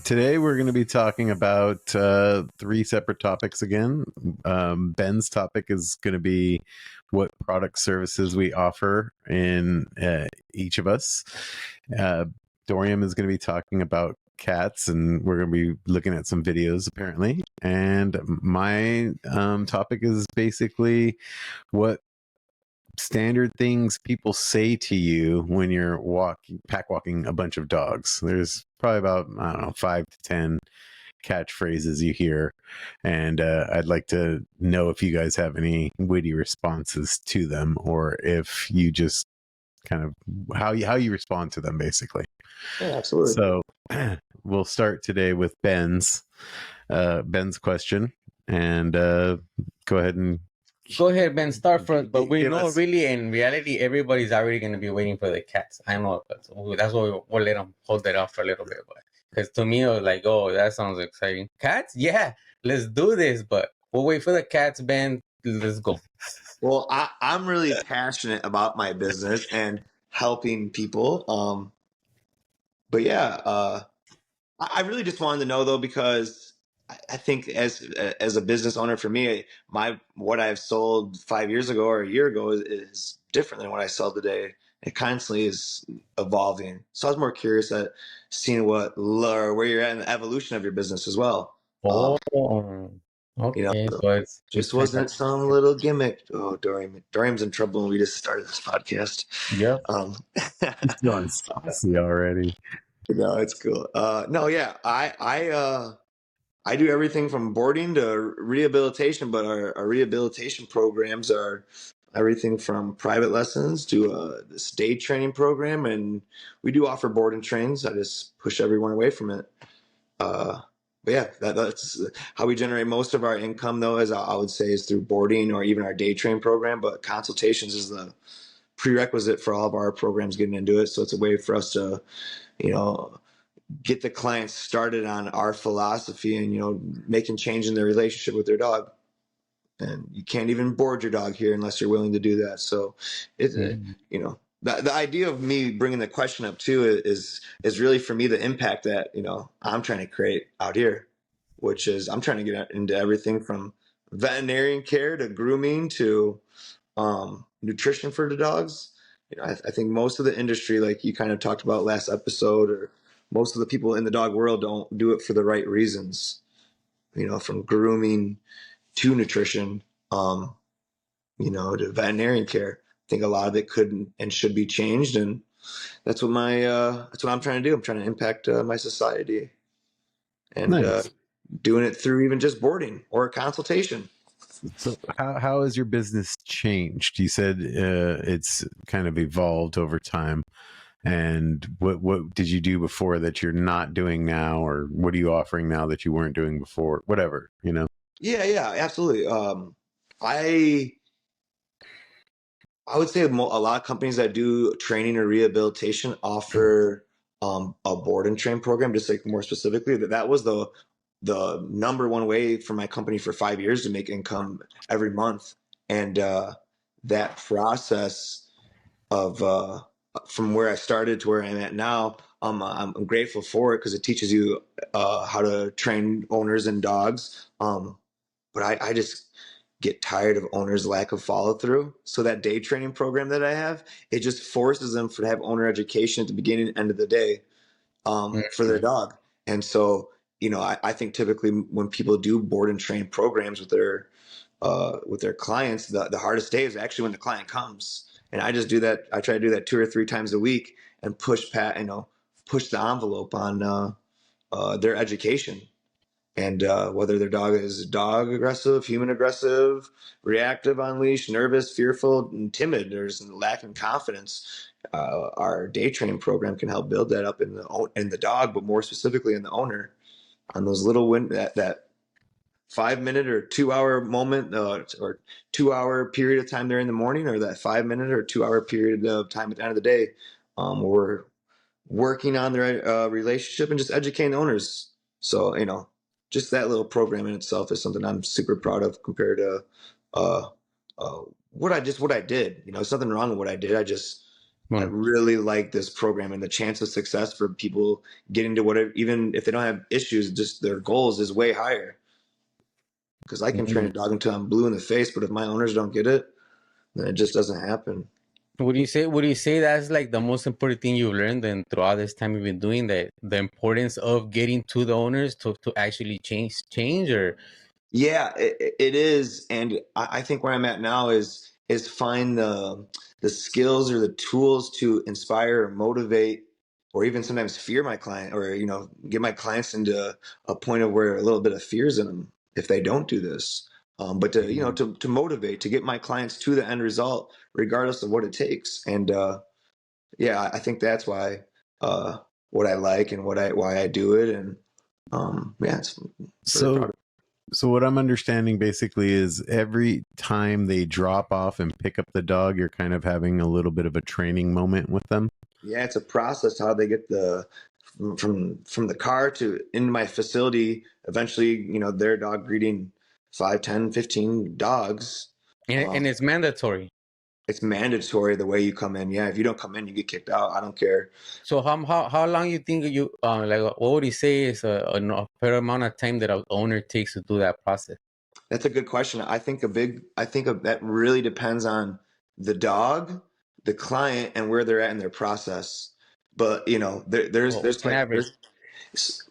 Today we're going to be talking about three separate topics again. Ben's topic is going to be what product services we offer in each of us. Dorian is going to be talking about cats, and we're going to be looking at some videos apparently. And my topic is basically what standard things people say to you when you're pack walking a bunch of dogs. There's probably about, I don't know, 5 to 10 catchphrases you hear, and I'd like to know if you guys have any witty responses to them, or if you just kind of how you respond to them, basically. Yeah, absolutely. So we'll start today with Ben's question, and go ahead, Ben. Start first. But we know, really, in reality, everybody's already going to be waiting for the cats. I know, but that's why we'll let them hold that off for a little bit. Because to me, it was like, oh, that sounds exciting. Cats? Yeah, let's do this. But we'll wait for the cats, Ben. Let's go. Well, I'm really passionate about my business and helping people. But yeah, I really just wanted to know, though, because I think as a business owner, for me, what I've sold 5 years ago or a year ago is different than what I sell today. It constantly is evolving. So I was more curious at seeing where you're at in the evolution of your business as well. Okay, so it's just wasn't some little gimmick. Oh, Dorian's in trouble when we just started this podcast. Yep. He's going saucy already. No, it's cool. No, yeah, I do everything from boarding to rehabilitation, but our rehabilitation programs are everything from private lessons to this day training program, and we do offer board and trains. I just push everyone away from it. But yeah, that's how we generate most of our income, though, as I would say, is through boarding or even our day train program. But consultations is the prerequisite for all of our programs getting into it. So it's a way for us to, get the clients started on our philosophy and, making change in their relationship with their dog. And you can't even board your dog here unless you're willing to do that. So it's, the idea of me bringing the question up too is really for me the impact that I'm trying to create out here, which is I'm trying to get into everything from veterinarian care to grooming to nutrition for the dogs. I think most of the industry, like you kind of talked about last episode, or most of the people in the dog world don't do it for the right reasons. From grooming to nutrition, to veterinarian care. I think a lot of it could and should be changed, and that's what I'm trying to do. I'm trying to impact my society, and nice. Doing it through even just boarding or a consultation. So how has your business changed? You said it's kind of evolved over time. And what did you do before that you're not doing now, or what are you offering now that you weren't doing before? Whatever, Yeah, absolutely. I would say a lot of companies that do training or rehabilitation offer a board and train program. Just like more specifically, that was the number one way for my company for 5 years to make income every month. And that process of from where I started to where I'm at now, I'm grateful for it because it teaches you how to train owners and dogs. But I just get tired of owners' lack of follow through. So that day training program that I have, it just forces them to have owner education at the beginning and end of the day for their dog. And so, I think typically when people do board and train programs with their clients, the hardest day is actually when the client comes. And I just do that. I try to do that 2 or 3 times a week and push the envelope on their education. And whether their dog is dog aggressive, human aggressive, reactive on leash, nervous, fearful, and timid, there's lacking confidence. Our day training program can help build that up in the dog, but more specifically in the owner, on those little that 5 minute or 2 hour moment or 2 hour period of time there in the morning, or that 5 minute or 2 hour period of time at the end of the day, where we're working on their relationship and just educating the owners. So just that little program in itself is something I'm super proud of compared to what I did. There's nothing wrong with what I did. I Well, really like this program, and the chance of success for people getting to whatever, even if they don't have issues, just their goals is way higher. Because I can train mm, a dog until I'm blue in the face, but if my owners don't get it, then it just doesn't happen. would you say that's like the most important thing you've learned and throughout this time you've been doing that the importance of getting to the owners to actually change or Yeah, it is, and I think where I'm at now is find the skills or the tools to inspire or motivate, or even sometimes fear my client, or get my clients into a point of where a little bit of fears in them if they don't do this. But to Mhm. to motivate to get my clients to the end result, regardless of what it takes. And yeah, I think that's why uh, what I like and why I do it, and yeah, it's very proud So, of. so what I'm understanding basically is every time they drop off and pick up the dog, you're kind of having a little bit of a training moment with them. Yeah, it's a process how they get from the car to in my facility. Eventually, their dog greeting 5, 10, 15 dogs. and Um, it's mandatory. it's mandatory the way you come in. Yeah, if you don't come in, you get kicked out. I don't care. So how long you think you like what would you say is a fair amount of time that an owner takes to do that process? That's a good question. I think that really depends on the dog, the client, and where they're at in their process. But Well, what's an average? there's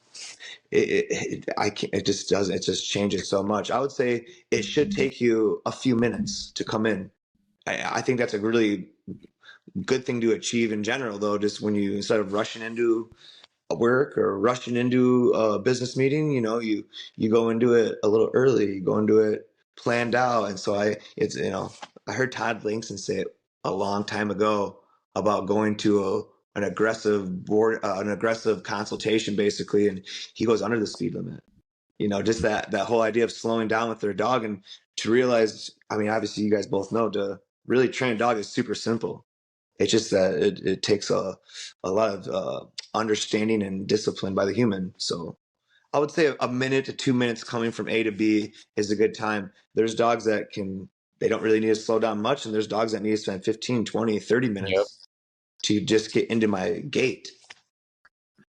I can't, it just doesn't, it just changes so much. I would say it should take you a few minutes to come in. I think that's a really good thing to achieve in general, though, just when you, instead of rushing into work or rushing into a business meeting, you go into it a little early, you go into it planned out. And so I heard Todd Linkson say it a long time ago about going to an aggressive board, an aggressive consultation, basically, and he goes under the speed limit. Just that whole idea of slowing down with their dog, and to realize, I mean, obviously you guys both know, to really train a dog is super simple. It's just that it takes a lot of understanding and discipline by the human. So I would say a minute to 2 minutes coming from A to B is a good time. There's dogs that they don't really need to slow down much. And there's dogs that need to spend 15, 20, 30 Yep. minutes to just get into my gate,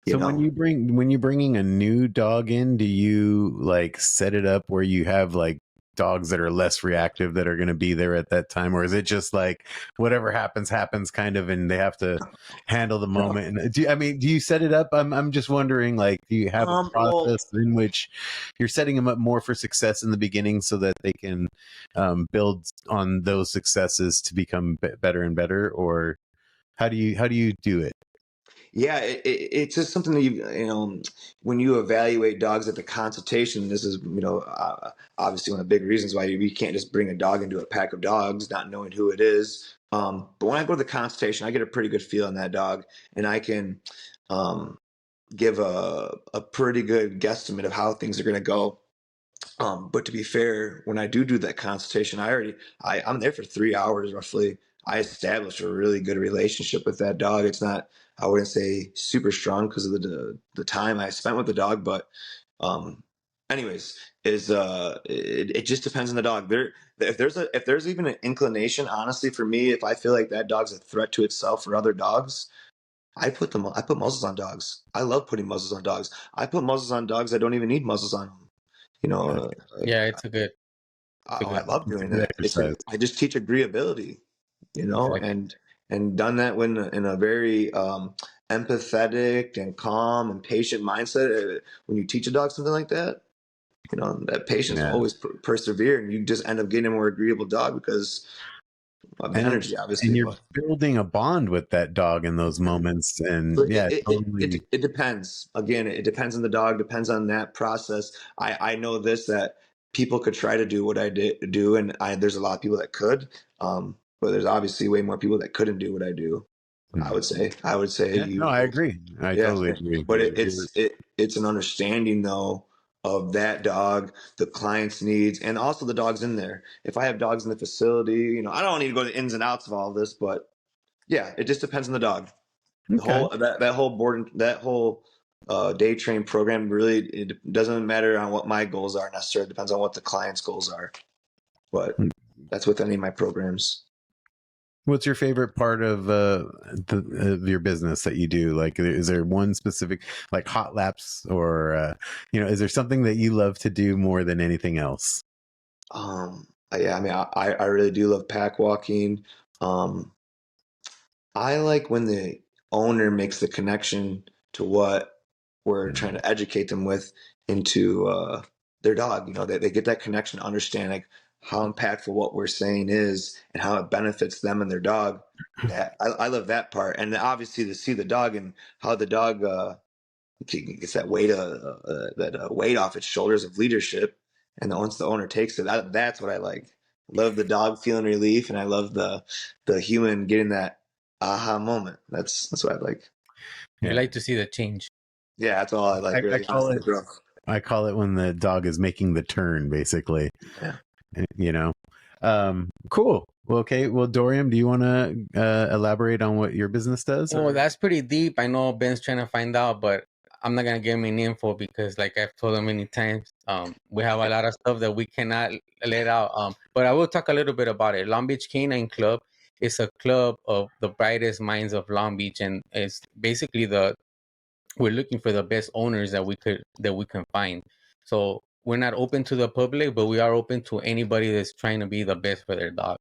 you So know? when you're bringing a new dog in, do you like set it up where you have like dogs that are less reactive that are going to be there at that time, or is it just like whatever happens kind of, and they have to handle the No. moment? And do you set it up? I'm just wondering, like, do you have a Well, process in which you're setting them up more for success in the beginning so that they can build on those successes to become better and better, or how do you do it? yeah, it's just something that when you evaluate dogs at the consultation. This is obviously one of the big reasons why we can't just bring a dog into a pack of dogs, not knowing who it is. But when I go to the consultation, I get a pretty good feel on that dog, and I can um, give a pretty good guesstimate of how things are going to go. But to be fair, when I do that consultation, I'm there for 3 hours roughly. I established a really good relationship with that dog. It's not, I wouldn't say super strong because of the time I spent with the dog, but um, anyways, it just depends on the dog. If there's even an inclination, honestly, for me, if I feel like that dog's a threat to itself or other dogs, I put muzzles on dogs. I love putting muzzles on dogs. I put muzzles on dogs that don't even need muzzles on them. You know, Gotcha. Yeah, it's a I good love It's a doing good that. exercise. I just teach agreeability, exactly. and done that when in a very empathetic and calm and patient mindset. When you teach a dog something like that, that patience will Yeah. always persevere, and you just end up getting a more agreeable dog because of the and energy, and obviously. you're But building a bond with that dog in those moments, and so yeah, totally. it depends. Again, it depends on the dog, depends on that process. I know this, that people could try to do what I do, and there's a lot of people that could, but there's obviously way more people that couldn't do what I do. Hmm. I would say Yeah, no, I agree. I yeah, totally agree. but You're it's an understanding though of that dog, the client's needs, and also the dogs in there. If I have dogs in the facility, I don't need to go to the ins and outs of all this, but yeah, it just depends on the dog. The okay. whole that whole board that whole day train program, really, it doesn't matter on what my goals are necessarily. It depends on what the client's goals are, but that's with any of my programs. What's your favorite part of of your business that you do? Like, is there one specific, like hot laps, or is there something that you love to do more than anything else? Yeah, I mean, I really do love pack walking. Um, I like when the owner makes the connection to what we're trying to educate them with into their dog. You know, they get that connection to understand like how impactful what we're saying is and how it benefits them and their dog. That I love that part, and obviously to see the dog and how the dog gets that weight off its shoulders of leadership, and then once the owner takes it, that's what I like. I love the dog feeling relief, and I love the human getting that aha moment. That's what I like. You Yeah, like to see the change. Yeah, that's all I like. I Really, call honestly, it. the growth. I call it when the dog is making the turn, basically. Yeah. You know. Cool. Well, okay. Well, Dorian, do you want to elaborate on what your business does? Well, Or? that's pretty deep. I know Ben's trying to find out, but I'm not gonna give him any info because, like I've told him many times, we have a lot of stuff that we cannot let out. But I will talk a little bit about it. Long Beach Canine Club is a club of the brightest minds of Long Beach, and it's basically we're looking for the best owners that we can find. So we're not open to the public, but we are open to anybody that's trying to be the best for their dog.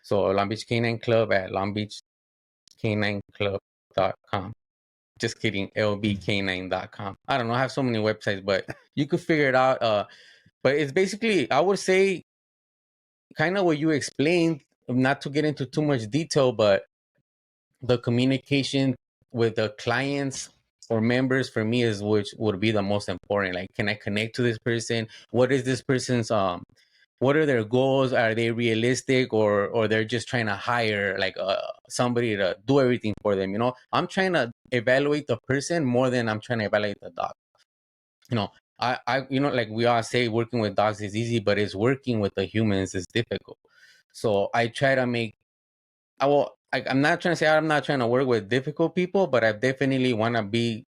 So Long Beach Canine Club at longbeachcanineclub.com. Just kidding, lbk9.com. I don't know, I have so many websites, but you could figure it out. But it's basically, I would say, kind of what you explained, not to get into too much detail, but the communication with the clients or members for me is which would be the most important. Like, can I connect to this person? What is this person's what are their goals? Are they realistic, or they're just trying to hire like somebody to do everything for them? I'm trying to evaluate the person more than I'm trying to evaluate the dog. you know like we all say, working with dogs is easy, but it's working with the humans is difficult. So I try to make I'm not trying to say I'm not trying to work with difficult people, but I definitely want to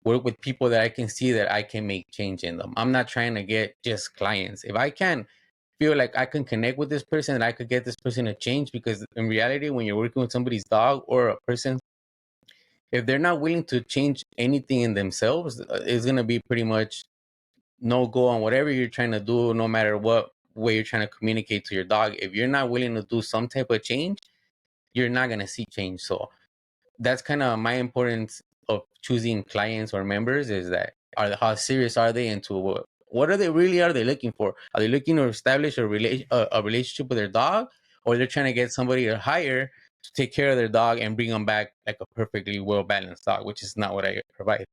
work with people that I can see that I can make change in them. I'm not trying to get just clients. If I can feel like I can connect with this person and I could get this person to change, because in reality, when you're working with somebody's dog or a person, if they're not willing to change anything in themselves, it's going to be pretty much no go on whatever you're trying to do, no matter what way you're trying to communicate to your dog. If you're not willing to do some type of change, you're not going to see change. So that's kind of my importance of choosing clients or members, is that how serious are they into what are they looking for? Are they looking to establish a relationship with their dog, or they're trying to get somebody to hire to take care of their dog and bring them back like a perfectly well balanced dog, which is not what I provide.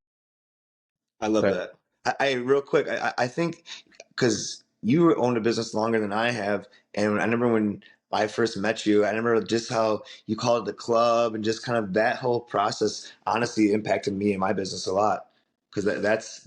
I love But that. I real quick, I think because you owned a business longer than I have, and I remember when I first met you, I remember just how you called it the club, and just kind of that whole process honestly impacted me and my business a lot. Because that's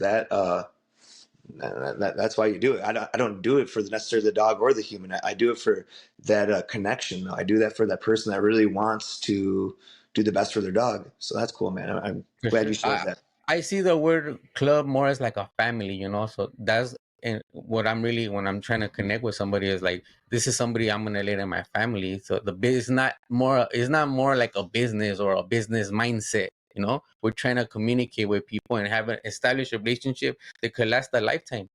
why you do it. I don't do it for necessarily the dog or the human. I do it for that connection. I do that for that person that really wants to do the best for their dog. So that's cool, man. I'm for glad sure, you shared that. I see the word club more as like a family, so that's, and what I'm really, when I'm trying to connect with somebody, is like, this is somebody I'm gonna let in my family. So the biz is not more like a business or a business mindset. We're trying to communicate with people and have an established relationship that could last a lifetime.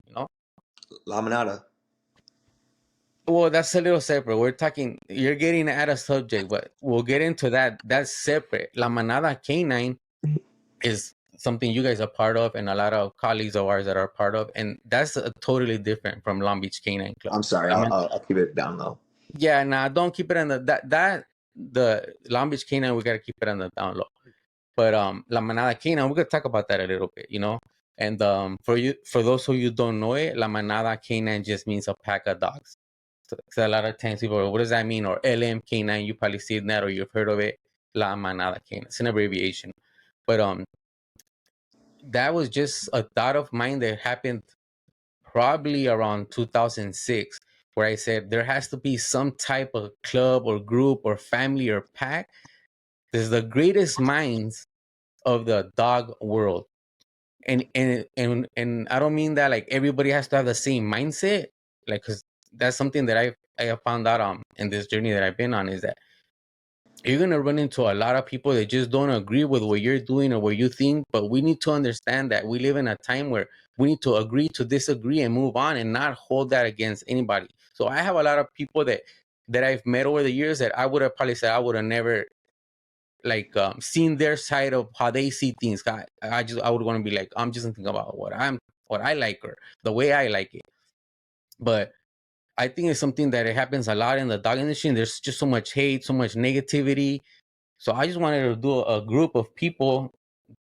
Laminata. Well, that's a little separate. You're getting at a subject, but we'll get into that. That's separate. La Manada Canine is something you guys are part of, and a lot of colleagues of ours that are part of, and that's totally different from Long Beach Canine Club. I'm sorry. I mean, I'll keep it down low. yeah, nah, don't keep it on the Long Beach Canine. We gotta keep it on the down low. But La Manada Canine, we're gonna talk about that a little bit. And for those of you who don't know it, La Manada Canine just means a pack of dogs. So a lot of times people are, what does that mean? Or LM Canine, you probably seen that or you've heard of it. La Manada Canine. It's an abbreviation. But that was just a thought of mine that happened probably around 2006, where I said there has to be some type of club or group or family or pack. There's the greatest minds of the dog world. And I don't mean that like everybody has to have the same mindset, like, because that's something that I have found out in this journey that I've been on, is that you're going to run into a lot of people that just don't agree with what you're doing or what you think. But we need to understand that we live in a time where we need to agree to disagree and move on and not hold that against anybody. So I have a lot of people that I've met over the years that I would have probably said I would have never like seen their side of how they see things. I would want to be like, I'm just thinking about what I like or the way I like it. But I think it's something that it happens a lot in the dog industry, and there's just so much hate, so much negativity. So I just wanted to do a group of people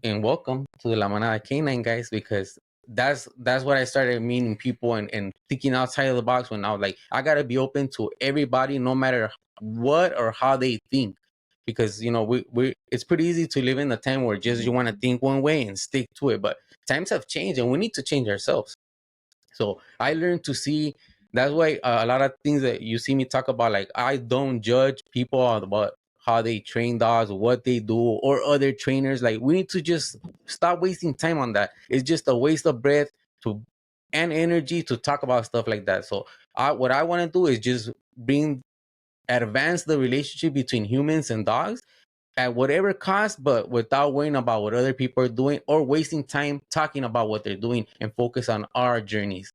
and welcome to the La Manada Canine, guys, because that's what I started meeting people and thinking outside of the box when I was like, I gotta be open to everybody, no matter what or how they think. Because we it's pretty easy to live in a time where just you want to think one way and stick to it. But times have changed and we need to change ourselves. So I learned to see. That's why a lot of things that you see me talk about, like I don't judge people about how they train dogs, what they do, or other trainers. Like we need to just stop wasting time on that. It's just a waste of breath to and energy to talk about stuff like that. So what I want to do is just advance the relationship between humans and dogs at whatever cost, but without worrying about what other people are doing or wasting time talking about what they're doing and focus on our journeys.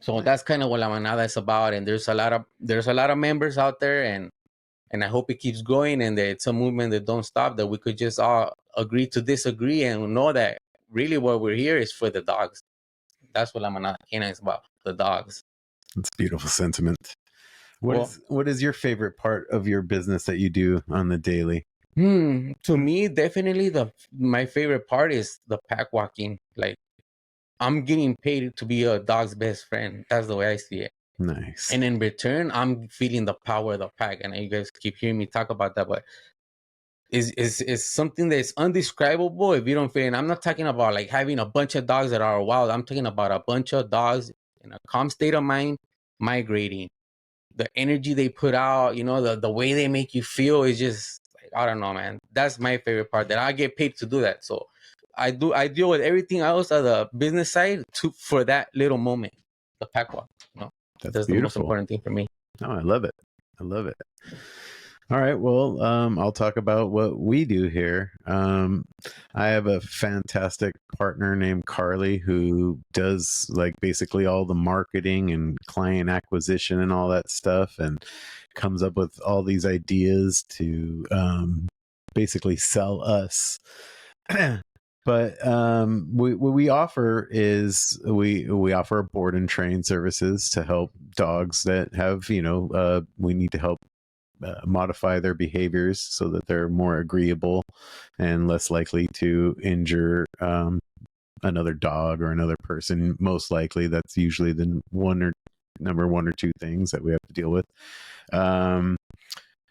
So that's kind of what La Manada is about. And there's a lot of members out there, and I hope it keeps growing and that it's a movement that don't stop, that we could just all agree to disagree and know that really what we're here is for the dogs. That's what La Manada Canine is about, the dogs. It's a beautiful sentiment. Well, What is your favorite part of your business that you do on the daily? To me, definitely my favorite part is the pack walking. Like I'm getting paid to be a dog's best friend. That's the way I see it. Nice. And in return, I'm feeling the power of the pack. And you guys keep hearing me talk about that, but is something that's undescribable if you don't feel it. And I'm not talking about like having a bunch of dogs that are wild. I'm talking about a bunch of dogs in a calm state of mind, migrating. The energy they put out, the way they make you feel is just like, I don't know, man. That's my favorite part, that I get paid to do that. So I deal with everything else on the business side for that little moment, the pack walk. That's The most beautiful. important thing for me. Oh, I love it. All right. Well, I'll talk about what we do here. I have a fantastic partner named Carly who does like basically all the marketing and client acquisition and all that stuff, and comes up with all these ideas to basically sell us. But what we offer is we offer board and train services to help dogs that have we need to help modify their behaviors so that they're more agreeable and less likely to injure another dog or another person. Most likely, that's usually the number one or two things that we have to deal with.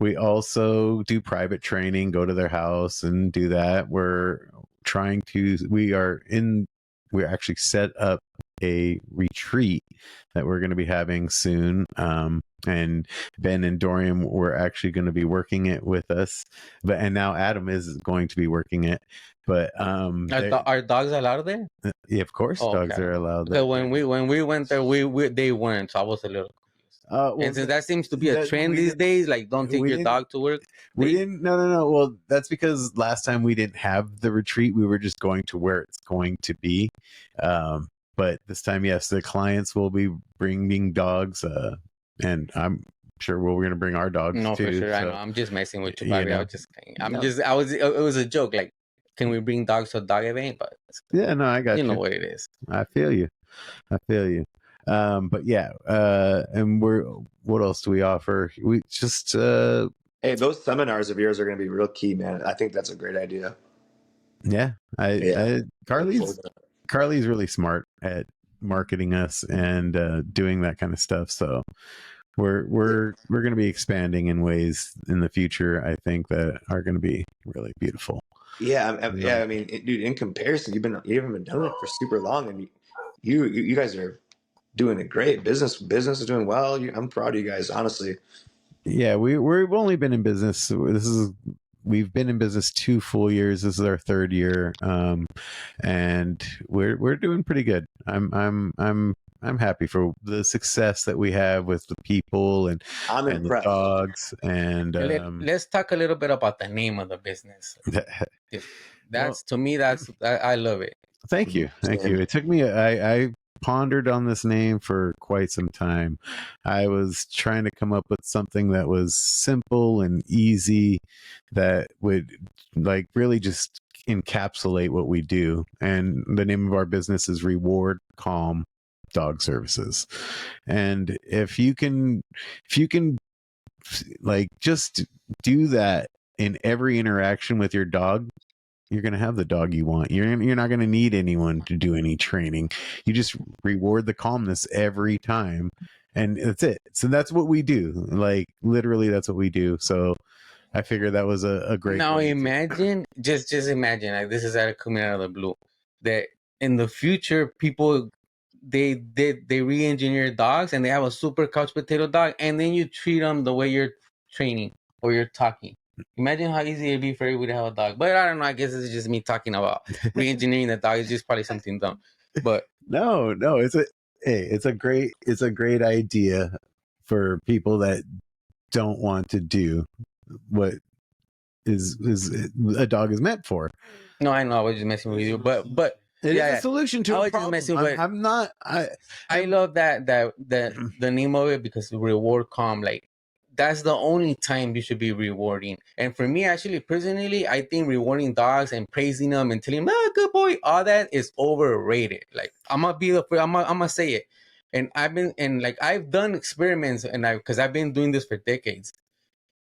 We also do private training, go to their house and do that. We actually set up a retreat that we're going to be having soon. And Ben and Dorian were actually going to be working it with us, and now Adam is going to be working it. But are dogs allowed there? Yeah, of course, dogs are allowed there. When we went there, they weren't. So I was a little confused. And since that seems to be a trend these days, like don't take your dog to work. We didn't. No. Well, that's because last time we didn't have the retreat. We were just going to where it's going to be. But this time, yes, the clients will be bringing dogs. And I'm sure we're going to bring our dogs too. For sure. So, I know. I'm just messing with you, Bobby. It was a joke. Like, can we bring dogs to a dog event? But yeah, no, I got you. You know what it is. I feel you. But yeah, and what else do we offer? We just hey, those seminars of yours are going to be real key, man. I think that's a great idea. Yeah, Carly's really smart at marketing us and doing that kind of stuff. So we're going to be expanding in ways in the future, I think, that are going to be really beautiful. Yeah, I mean, dude, in comparison, you haven't been doing it for super long, and you guys are doing it great. Business is doing well. I'm proud of you guys, honestly. Yeah, we've only been in business. We've been in business 2 full years. This is our 3rd year, and we're doing pretty good. I'm happy for the success that we have with the people and I'm the impressed. dogs. And Let's talk a little bit about the name of the business. That's to me, I love it. Thank you. It took me. I pondered on this name for quite some time. I was trying to come up with something that was simple and easy, that would like really just encapsulate what we do. And the name of our business is Reward Calm Dog Services. And if you can like just do that in every interaction with your dog, you're going to have the dog you want. You're not going to need anyone to do any training. You just reward the calmness every time, and that's it. So that's what we do. Like literally, that's what we do. So I figured that was a great. Now imagine, just imagine, like this is coming out of the blue, that in the future people they re-engineer dogs and they have a super couch potato dog, and then you treat them the way you're training or you're talking. Imagine how easy it'd be for everybody to have a dog. But I don't know. I guess it's just me talking about re-engineering the dog. It's just probably something dumb. But no, it's a great idea for people that don't want to do what is a dog is meant for. No, I know. I was just messing with you, but it is a solution to a problem. I'm not. I love that the name of it, because Reward Calm, like that's the only time you should be rewarding. And for me, actually, personally, I think rewarding dogs and praising them and telling them, "Oh, good boy," all that is overrated. Like I'm gonna say it. And I've done experiments, and because I've been doing this for decades.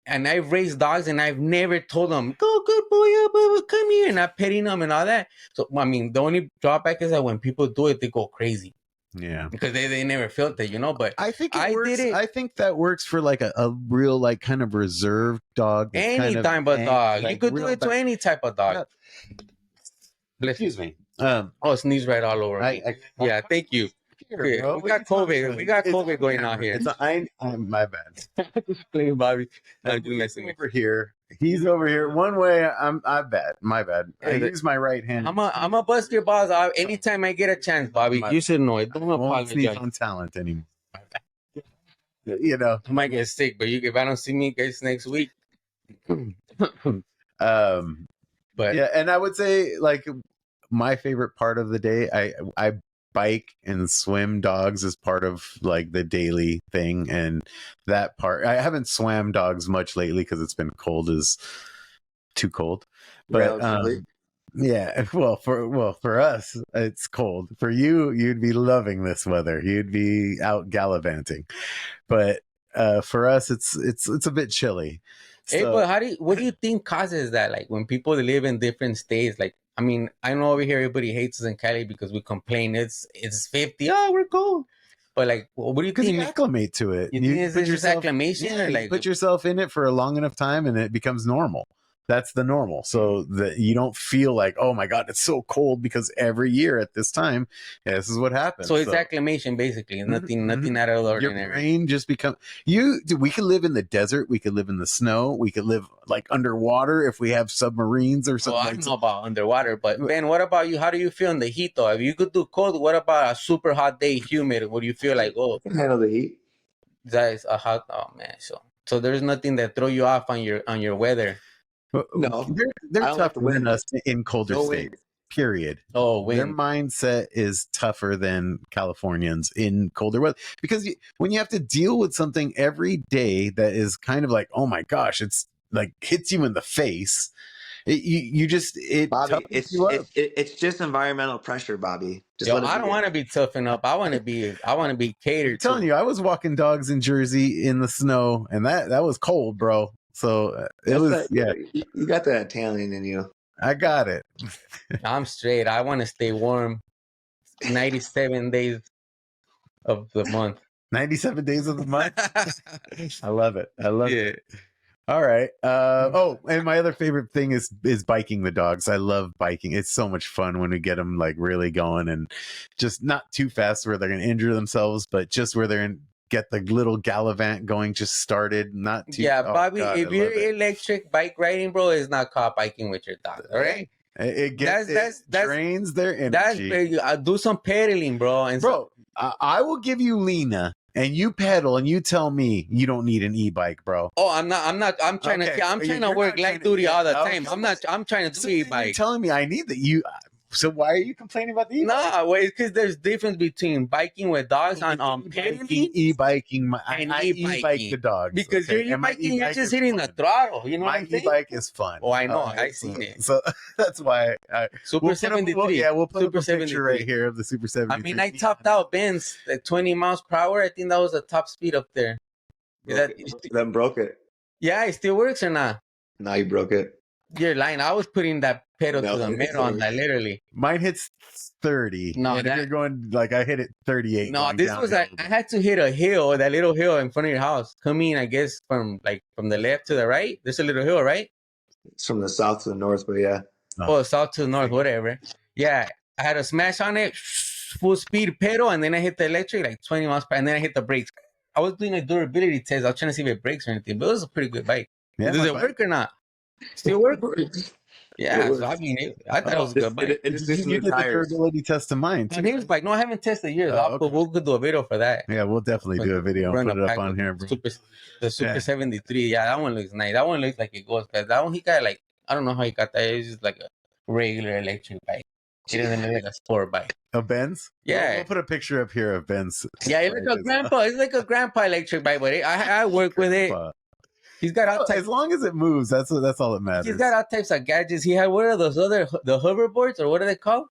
And I've raised dogs, and I've never told them, "Go, good boy, come here," and I'm petting them and all that. So, I mean, the only drawback is that when people do it, they go crazy. Yeah, because they never felt it, But I think it works. I think that works for like a real, like, kind of reserved dog. Any type of dog, you could do it to any type of dog. Excuse me. Sneeze right all over me. Yeah, thank you. Here, we got COVID. We got COVID going on here. My bad. Just playing, Bobby. I'm just messing over here. He's over here. One way. I bad. My bad. I use my right hand. I'm a bust your balls out anytime I get a chance, Bobby. You should know it. Don't apologize. On talent anymore. I might get sick, but if I don't see me guys next week. But yeah, and I would say, like, my favorite part of the day, I bike and swim dogs as part of like the daily thing, and that part, I haven't swam dogs much lately because it's been too cold. But yeah, for us it's cold. For you, you'd be loving this weather. You'd be out gallivanting. But for us, it's a bit chilly. Hey, but what do you think causes that? Like when people live in different states, like, I mean, I know over here everybody hates us in Cali because we complain it's 50. Oh, we're cold. But like, what do you think? Because you acclimate to it. You think it's just acclimation? Yeah, like, you put yourself in it for a long enough time and it becomes normal. That's the normal. So that you don't feel like, oh my God, it's so cold, because every year at this time, this is what happens. So it's acclimation, basically. Nothing out of the ordinary. Your brain just becomes we could live in the desert, we could live in the snow, we could live like underwater if we have submarines or something. Well, I don't know about underwater, but Ben, what about you? How do you feel in the heat though? If you could do cold, what about a super hot day, humid? What do you feel like? Oh, I can handle the heat. That is a hot. Oh man, so there's nothing that throw you off on your weather. No, they're tougher than us in colder states. Period. Oh, their mindset is tougher than Californians in colder weather, because when you have to deal with something every day that is kind of like, oh my gosh, it's like hits you in the face. Bobby, it's just environmental pressure, Bobby. I don't want to be toughened up. I want to be catered. I'm telling you, I was walking dogs in Jersey in the snow, and that was cold, bro. So you got that Italian in you. I got it. I'm straight. I want to stay warm 97 days of the month. 97 days of the month. I love it. It. All right. And my other favorite thing is biking the dogs. I love biking. It's so much fun when we get them like really going, and just not too fast where they're going to injure themselves, but just where they're get the little gallivant going, just started. Not too. Yeah, Bobby. God, if you're electric bike riding, bro, it's not called biking with your dog. All right. It drains their energy. Do some pedaling, bro. And bro, I will give you Lena, and you pedal, and you tell me you don't need an e-bike, bro. Oh, I'm not. I'm trying Okay. to. I'm trying to You're work not trying light to- duty yeah, all the okay. time. I'm trying to So do you're e-bike. telling me I need that you. So why are you complaining about the e-bike? Nah, wait, because there's difference between biking with dogs and pedaling E-biking, and I e-bike e-biking. the dogs. Because you're And my e-biking, you're e-bike just is hitting fun. the throttle. You know what My I'm saying? e-bike is fun. Oh, I know. All right, I seen it. So that's why Super we'll 73. we'll put Super up a picture 73. right here of the Super 73. I mean, I topped out Benz at 20 miles per hour. I think that was the top speed up there. Then broke it. Yeah, it still works or not? Now you broke it. You're lying. I was putting that pedal No, to the it middle on doesn't that, literally. Mine hits 30. No, and if you're going like I hit it 38. No, this was I had to hit a hill, that little hill in front of your house. Coming, I guess, from the left to the right. There's a little hill, right? It's from the south to the north, but yeah. Oh, south to the north, whatever. Yeah, I had a smash on it, full speed pedal, and then I hit the electric like 20 miles per hour, and then I hit the brakes. I was doing a durability test. I was trying to see if it breaks or anything, but it was a pretty good bike. Yeah, Does it work or not? Still work? Yeah, It so I mean, I thought it was a good bike. It just needs You new did the tires. durability test of mine My too. neighbor's bike. No, I haven't tested yours. Oh, We'll do a video for that. Yeah, we'll definitely do a video and Run put it pack up on with here, bro. The Super Yeah. 73. Yeah, that one looks nice. That one looks like it goes fast. That one he got like, I don't know how he got that. It's just like a regular electric bike. It doesn't look like a sport bike. A Benz? Yeah. We'll put a picture up here of Benz. Yeah, it's like a grandpa. It's like a grandpa electric bike, but I work with it. He's got all types. As long as it moves, that's all that matters. He's got all types of gadgets. He had, what are those other, the hoverboards, or what are they called?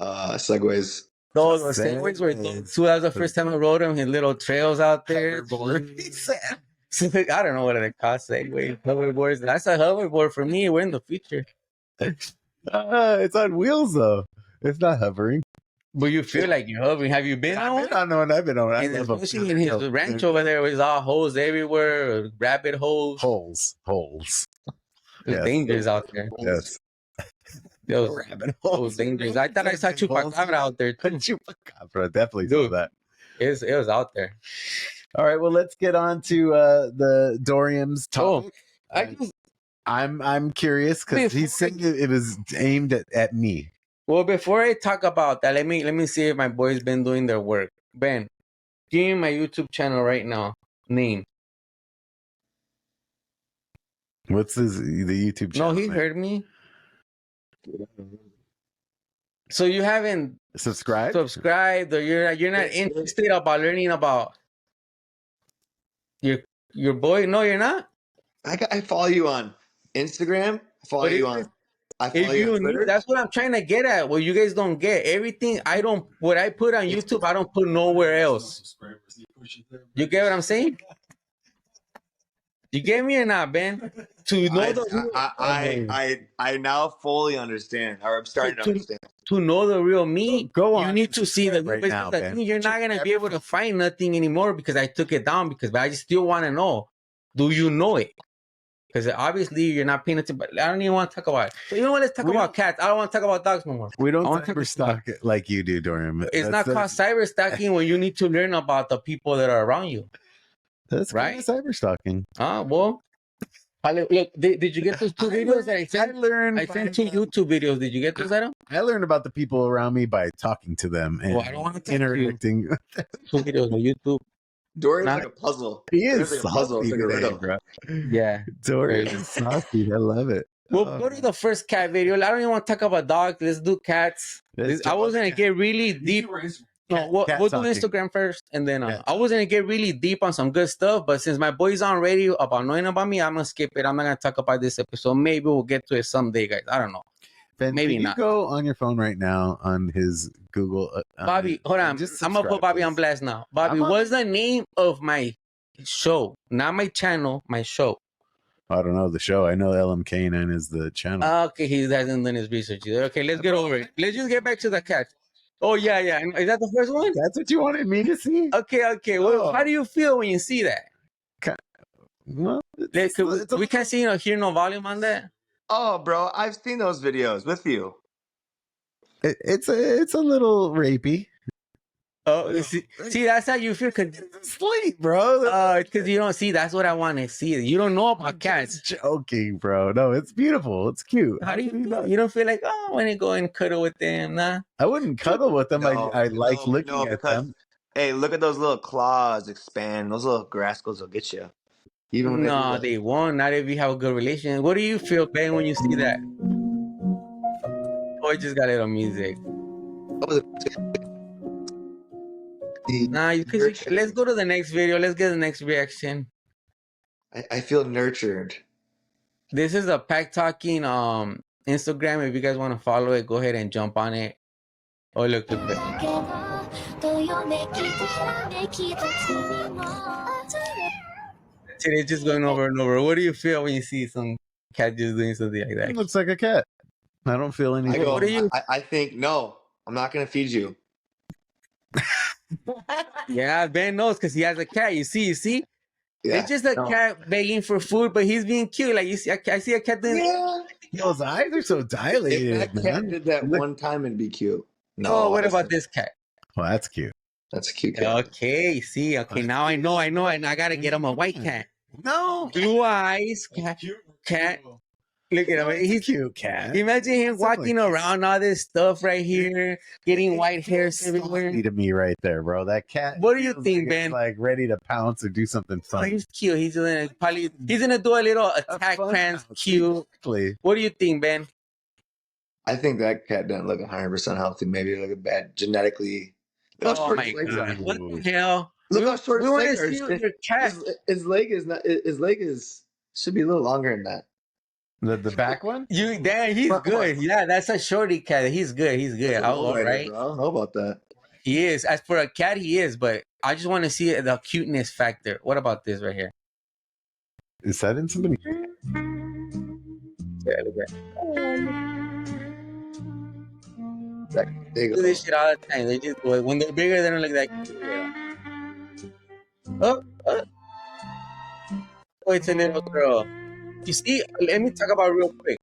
Segways. Those segways were those two. That was the first time I rode him. His little trails out there. He said, I don't know what they call segways, hoverboards. That's a hoverboard for me. We're in the future. It's on wheels though. It's not hovering. But you feel like you're hovering. Have you been on one? I've been on. And especially in his ranch over there, was all holes everywhere, rabbit holes. Holes. There's dangers out there. Yes. Those rabbit holes. Dangerous. I thought I saw Chupacabra out there too. Chupacabra, definitely saw that. It was out there. All right, well, let's get on to the Dorium's topic. I'm curious because he said it was aimed at me. Well, before I talk about that, let me see if my boys been doing their work. Ben, give me my YouTube channel right now. Name. What's the YouTube channel? No, he heard me. So you haven't subscribed, or you're not interested about learning about your boy? No, you're not. I follow you on Instagram. I follow you on Twitter. That's what I'm trying to get at. What you guys don't get. Everything what I put on YouTube, I don't put nowhere else. You get what I'm saying? You get me or not, Ben? To know I now fully understand, or I'm starting to understand. To know the real me, you need to see the right now, Ben. You're not gonna be able to find nothing anymore because I took it down. But I just still want to know. Do you know it? Because obviously you're not paying attention. But I don't even want to talk about it. So you know what? Let's talk about cats. I don't want to talk about dogs no more. We don't cyberstalk it like you do, Dorium. It's not called cyberstalking when you need to learn about the people that are around you. That's right. Cyberstalking. Well. Look, did you get those two videos that I sent? I sent 2 YouTube videos. Did you get those, Adam? I learned about the people around me by talking to them and I don't want to interacting. 2 videos on YouTube. Dorian's like a puzzle. He is like a puzzle. It's like a riddle. Bro. Yeah. Dorian is saucy. I love it. We'll go to the first cat video. I don't even want to talk about dogs. Let's do cats. I was going to get really deep. No, we'll do Instagram first, and then I was gonna get really deep on some good stuff, but since my boys aren't ready about knowing about me, I'm gonna skip it. I'm not gonna talk about this episode. Maybe we'll get to it someday, guys. I don't know. Ben, maybe not. Go on your phone right now on his Google. Bobby, hold on. I'm gonna put Bobby on blast now. Bobby, what's the name of my show? Not my channel, my show. I don't know the show. I know LMK9 is the channel. Okay, he hasn't done his research either. Okay, let's get over it. Let's just get back to the cat. Oh, yeah. Is that the first one? That's what you wanted me to see? Okay. Well, how do you feel when you see that? Well, we can't see hear no volume on that? Oh, bro, I've seen those videos with you. It's a little rapey. Oh, see, that's how you feel. Sleep, bro. It's because you don't see. That's what I want to see. You don't know about cats. Joking, bro. No, it's beautiful. It's cute. How do you feel? You don't feel like, oh, I want to go and cuddle with them, nah? I wouldn't cuddle with them. I like looking at because them. hey, look at those little claws expand. Those little rascals will get you. Even when they do No, that. they won't. Not if you have a good relation. What do you feel, Ben, when you see that? Or just got a little music? Nah, let's go to the next video. Let's get the next reaction. I feel nurtured. This is a Pack Talking Instagram. If you guys want to follow it, go ahead and jump on it. Oh, look at that. It's just going over and over. What do you feel when you see some cat just doing something like that? It looks like a cat. I don't feel anything. What do you? I think no. I'm not gonna feed you. Yeah, Ben knows because he has a cat. You see. Yeah, It's just a cat begging for food, but he's being cute. Like you see, I see a cat doing. Yeah. Those eyes are so dilated, If that man. cat did that one time, it'd be cute. No. Oh, what about this cat? Well, that's cute. That's a cute cat. Okay, see, now I know. I gotta get him a white cat. No, Blue eyes, cat. Look at him. He's cute cat. Imagine him walking around all this stuff right here, getting white hairs everywhere. To me right there, bro. That cat. What do you think, Ben? Like ready to pounce or do something Oh, fun. he's cute. He's gonna do a little attack pants. Cute. Exactly. What do you think, Ben? I think that cat doesn't look 100% healthy. Maybe like a bad genetically. Look how Oh short my his legs god! are. What the hell? Look how short we his want legs to are. see your cat. His leg is not. His leg is should be a little longer than that. The back one? He's good. Yeah, that's a shorty cat. He's good. All right. Bro. I don't know about that. He is. As for a cat, he is. But I just want to see the cuteness factor. What about this right here? Is that in somebody? Yeah, look at They do this shit all the time. They just when they're bigger, they don't look that cute. Oh, it's a little girl. You see, let me talk about it real quick.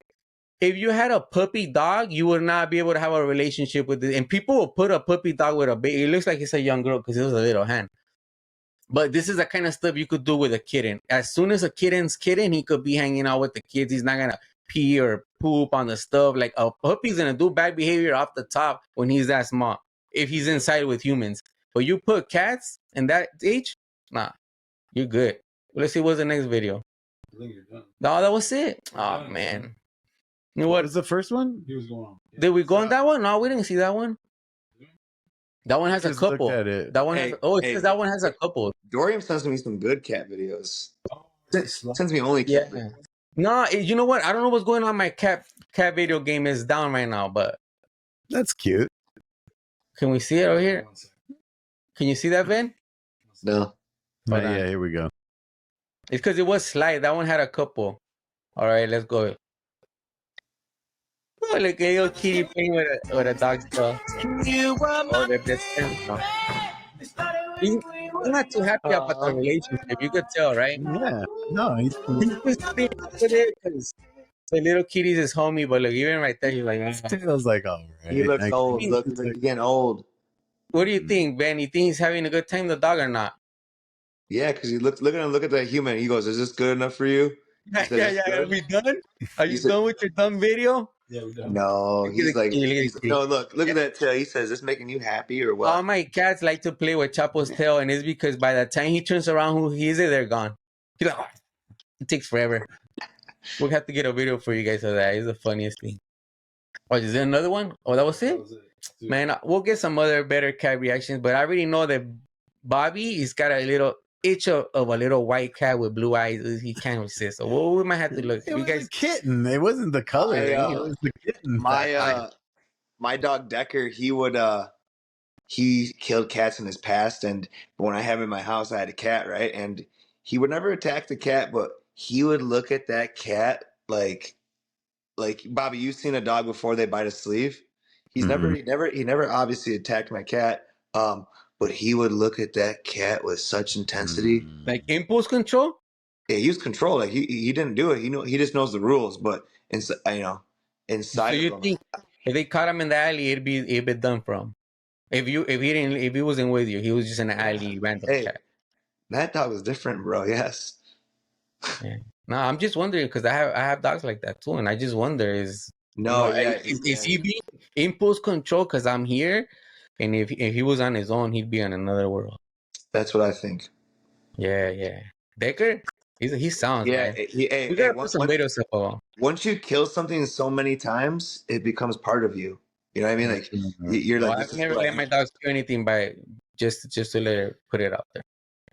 If you had a puppy dog, you would not be able to have a relationship with it. And people will put a puppy dog with a baby. It looks like it's a young girl because it was a little hand. But this is the kind of stuff you could do with a kitten. As soon as a kitten's kitten, he could be hanging out with the kids. He's not gonna pee or poop on the stuff. Like a puppy's gonna do bad behavior off the top when he's that small. If he's inside with humans. But you put cats in that age, nah, you're good. Let's see what's the next video. I think you're done. No, that was it. Oh man. You know What what? was the first one? He was going on. Did we go on that one? No, we didn't see that one. That one has a Just look couple. at it. That one Hey, has. Oh, it hey. says that one has a couple. Dorian sends me some good cat videos. Oh, Sends me only cat Yeah. videos. No, you know what? I don't know what's going on. My cat video game is down right now. But That's cute. can we see it over here? 1 second. Can you see that, Ben? No. Hold on. Yeah, here we go. It's because it was slide. That one had a couple. All right, let's go. Oh, look at your kitty playing with a dog stuff. Oh, they're just he's not too happy about the relationship. You could tell, right? Yeah. No, he's He's just playing with it because the little kitty's his homie. But look, even right there, he's like, Taylor's like, all right. He looks Like, old. Looks like he's getting old. what do you think, Ben? You think he's having a good time, the dog, or not? Yeah, because he look at him, look at that human. He goes, "Is this good enough for you?" Yeah, said it's Are good. we done? Are you He said- done with your dumb video? Yeah, we done. No, Look at he's the like, kitty. no. Look at that tail. He says, "Is this making you happy or what?" All my cats like to play with Chapo's tail, and it's because by the time he turns around, who he is, they're gone. He's like, it takes forever. We'll have to get a video for you guys of that. It's the funniest thing. Oh, is there another one? Oh, that was it? That was it. Dude, Man, we'll get some other better cat reactions, but I already know that Bobby, he's got a little itch of a little white cat with blue eyes. He can't resist. So we might have to look. it You was guys, a kitten. It wasn't the color. It was the kitten. My dog Decker, he killed cats in his past, and when I have him in my house, I had a cat, right? And he would never attack the cat, but he would look at that cat like Bobby, you've seen a dog before they bite a sleeve. He never obviously attacked my cat. But he would look at that cat with such intensity. like impulse control? Yeah, he was controlled. Like he didn't do it. He just knows the rules. But inside So of you him, think if they caught him in the alley, it'd be done for him? If he wasn't with you, he was just an alley random Hey, cat. that dog was different, bro. Yes. Yeah. No, I'm just wondering because I have dogs like that too, and I just wonder No, yeah, is he being impulse control because I'm here, and if he was on his own, he'd be on another world. that's what I think. Yeah. Decker, he sounds Yeah, man. hey, We gotta put some radio stuff on. once you kill something so many times, it becomes part of you. You know what I mean? Like you're No, like, I've this is never what I let my dogs do anything by just to put it out there.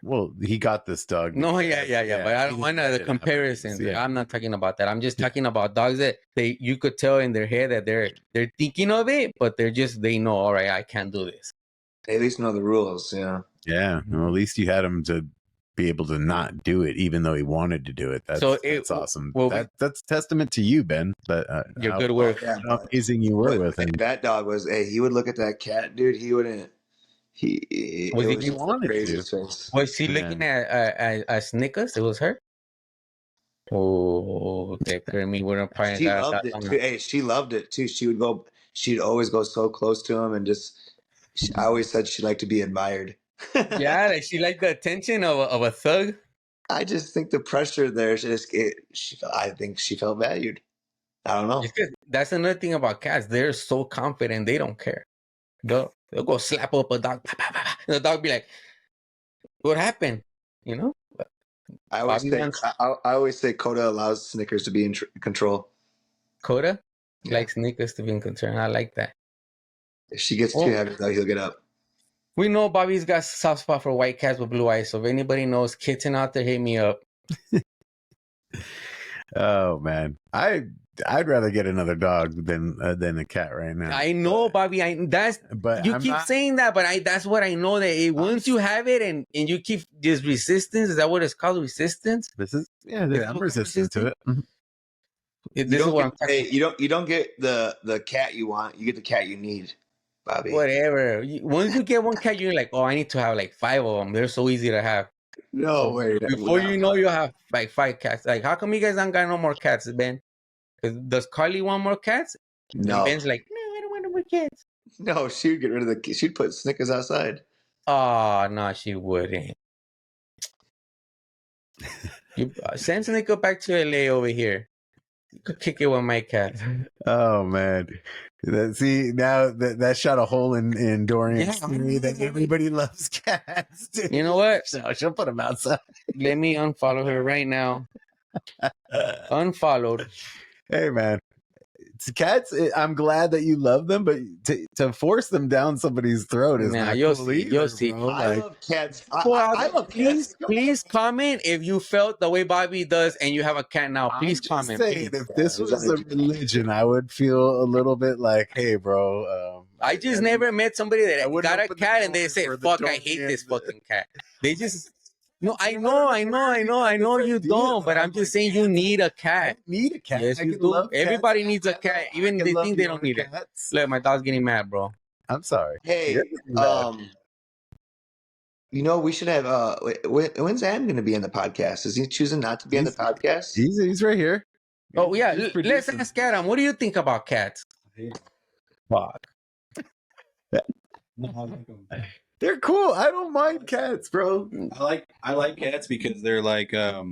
Well, he got this dog. No, because- yeah. But I don't want the comparisons. Yeah. I'm not talking about that. I'm just talking about dogs that you could tell in their head that they're thinking of it, but they know, all right, I can't do this. They at least know the rules. Yeah. Yeah. Well, at least you had him to be able to not do it, even though he wanted to do it. That's awesome. well, that's testament to you, Ben. But your good work. Yeah, how amazing you were with him. that dog was. Hey, he would look at that cat, dude. He wouldn't. He Was it he was he just the wanted craziest to. face. Was she looking at Snickers? It was her. Oh, Decker, me wouldn't probably She got loved that it on too. her. Hey, she loved it too. She would go. She'd always go so close to him and just. I always said she liked to be admired. Yeah, like she liked the attention of a thug. I just think the pressure there. I think she felt valued. I don't know. It's 'cause that's another thing about cats. They're so confident they don't care. They'll go slap up a dog. Pa, pa, pa, pa. The dog be like, "What happened?" You know. I always Bobby say wants I always say Coda allows Snickers to be in control. Coda Yeah. likes Snickers to be in concern. I like that. If she gets too Oh. heavy, though, he'll get up. We know Bobby's got soft spot for white cats with blue eyes. So if anybody knows kitten out there, hit me up. Oh man, I'd rather get another dog than a cat right now. I know, Bobby. But You I'm keep not- saying that, but that's what I know. That once you have it and you keep this resistance, is that what it's called? Resistance. This is I'm what resistant to it. Mhm. This is what I'm talking. You don't get the cat you want. You get the cat you need, Bobby. Whatever. Once you get one cat, you're like, oh, I need to have like 5 of them. They're so easy to have. No way. Before you know, you'll have like 5 cats. Like, how come you guys don't got no more cats, Ben? Does Carly want more cats? No. And Ben's like, no, I don't want no more cats. No, she would get rid of she'd put Snickers outside. Oh, no, she wouldn't. You send Snicker back to LA over here. You could kick it with my cat. Oh man, see now that shot a hole in Dorian's theory that everybody loves cats. Dude. You know what? So she'll put them outside. Let me unfollow her right now. Unfollowed. Hey man, it's cats. I'm glad that you love them, but to force them down somebody's throat is Nah, not you'll cool see, either, you'll see. bro. I Like, love cats. Well, I love cats. please comment if you felt the way Bobby does and you have a cat now. Please I'm just comment. saying, Please. if this Yeah, was a religion, I would feel a little bit like, hey, bro. I just never met somebody I that wouldn't got a open the cat and they door say, for the fuck, I hate Dorian. this fucking cat. They just, no, I know you don't, but I'm just saying you need a I cat. don't need a cat. Yes, I you can do. love cats. Everybody needs a cat, even I they love think the they don't other need it. cats. Look, my dog's getting mad, bro. I'm sorry. Hey, You're getting mad. you know, we should have. When's Adam going to be on the podcast? Is he choosing not to be on the podcast? He's right here. Oh, yeah, He's let's producing. ask Adam. What do you think about cats? Fuck. No, I like them. They're cool. I don't mind cats, bro. I like cats because they're like yeah.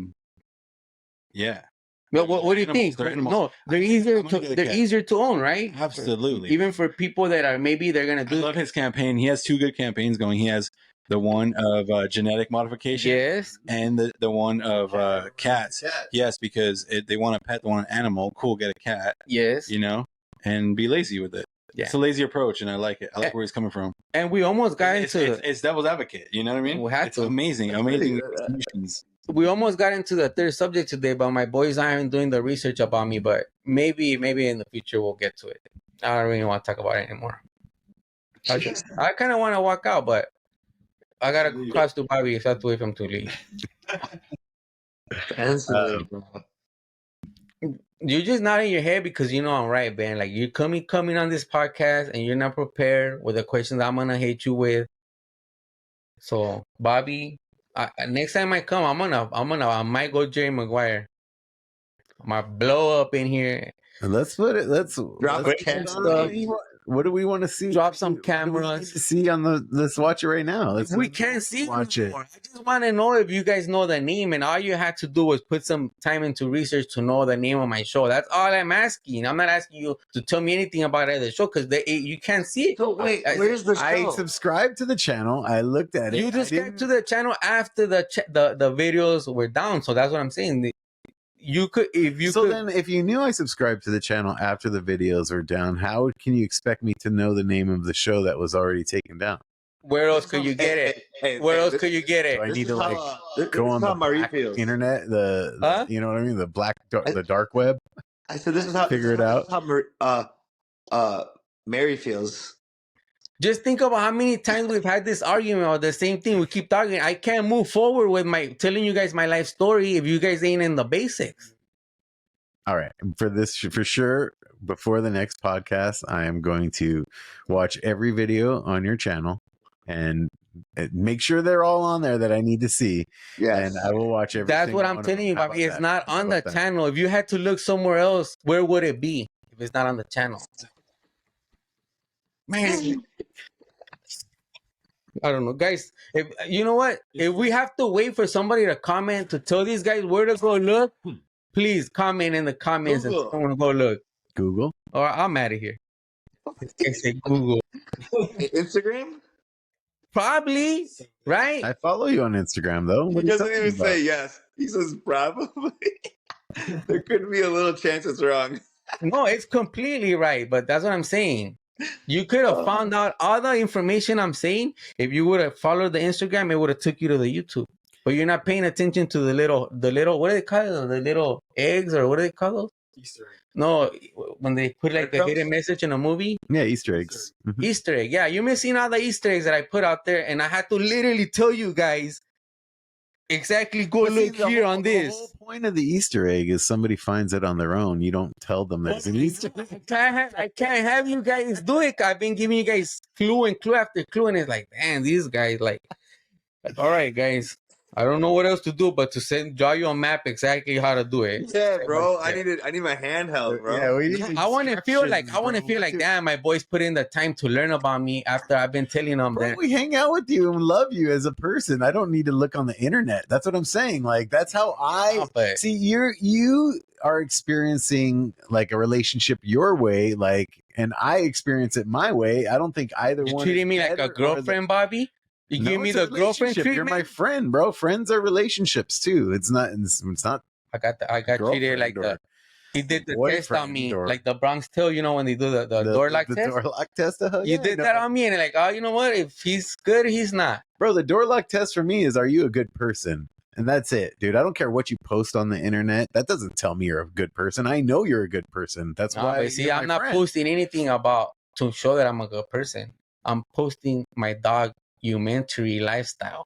No, what do you Animals, think? they're animals. No, they're easier I'm gonna get a they're cat. easier to own, right? Absolutely. Even for people that are maybe they're gonna I do. love his campaign. He has 2 good campaigns going. He has the one of genetic modification Yes. and the one of cats. Yes, because they want a pet, they want an animal. Cool, get a cat, Yes. you know, and be lazy with it. Yeah. It's a lazy approach, and I like it. I like where he's coming from. And we almost got into It's devil's advocate. You know what I mean? We had It's to. amazing solutions. we almost got into the third subject today, but my boys aren't doing the research about me. But maybe in the future we'll get to it. I don't really want to talk about it anymore. I kind of want to walk out, but I gotta cross to Bobby so I have to wait for him to leave. You're just nodding your head because you know I'm right, Ben. Like you're coming on this podcast and you're not prepared with the questions I'm gonna hit you with. So Bobby, next time I come, I might go Jerry Maguire. I might blow up in here. And let's put it. Let's Drop let's cats. put it on. What do we want to see? Drop some What do we cameras. need to see on the. Let's watch it right now. Let's We can't see it watch it. anymore. I just want to know if you guys know the name, and all you had to do was put some time into research to know the name of my show. That's all I'm asking. I'm not asking you to tell me anything about the show because you can't see it. So wait, where's the show? I subscribed to the channel. I looked at it. You just subscribed to the channel after the videos were down. So that's what I'm saying. You could, if you could. Then if you knew I subscribed to the channel after the videos were down, how can you expect me to know the name of the show that was already taken down? Where else could you get it? Where else could you get it? Do I need to like this go is on how the Marie black feels. internet, the you know what I mean, the dark web? I said this is how Figure it out. This is how Mary feels. Just think about how many times we've had this argument or the same thing. We keep talking. I can't move forward with my telling you guys my life story if you guys ain't in the basics. All right. For sure, before the next podcast, I am going to watch every video on your channel and make sure they're all on there that I need to see. Yes. And I will watch every That's single what I'm one of telling you, them. How Bobby. about It's that? not How on the about that? channel. If you had to look somewhere else, where would it be if it's not on the channel? Man, I don't know, guys. If you know what, if we have to wait for somebody to comment to tell these guys where to go look, please comment in the comments and Google. I want to go look. Google? Or I'm out of here. I say Google. Instagram? Probably, right? I follow you on Instagram, though. He What are you doesn't talking even about? say yes. He says probably. There could be a little chance it's wrong. No, it's completely right. But that's what I'm saying. You could have found out all the information I'm saying if you would have followed the Instagram. It would have took you to the YouTube. But you're not paying attention to the little what do they call it? The little eggs or what do they call those? Easter egg. No, when they put like the hidden message in a movie. Yeah, Easter eggs. Mhm. Easter egg. Yeah, you're missing all the Easter eggs that I put out there, and I had to literally tell you guys exactly go But see, look here on The this. whole point of the Easter egg is somebody finds it on their own. You don't tell them that it's an Easter egg. I can't have you guys do it. I've been giving you guys clue and clue after clue, and it's like, man, these guys like all right, guys. I don't know what else to do but to draw you a map exactly how to do it. Yeah, bro. I need my handheld, bro. Yeah, we need I want to feel like instructions, bro. damn, my boys put in the time to learn about me after I've been telling them Bro, that. we hang out with you and love you as a person. I don't need to look on the internet. That's what I'm saying. Like that's how I But see you are experiencing like a relationship your way, like, and I experience it my way. I don't think either you one treating is me like better a or girlfriend, Bobby. You No, give me it's a the girlfriend relationship. treatment. You're my friend, bro. Friends are relationships too. It's not I got treated like girlfriend he did the test boyfriend on me, or- like the Bronx Tale. You know when they do the door lock test. door lock test. You did that on me, and like, oh, you know what? If he's good, he's not. Bro, the door lock test for me is, are you a good person? And that's it, dude. I don't care what you post on the internet. That doesn't tell me you're a good person. I know you're a good person. That's No, why. but see, you're I'm my not friend. posting anything about to show that I'm a good person. I'm posting my documentary lifestyle.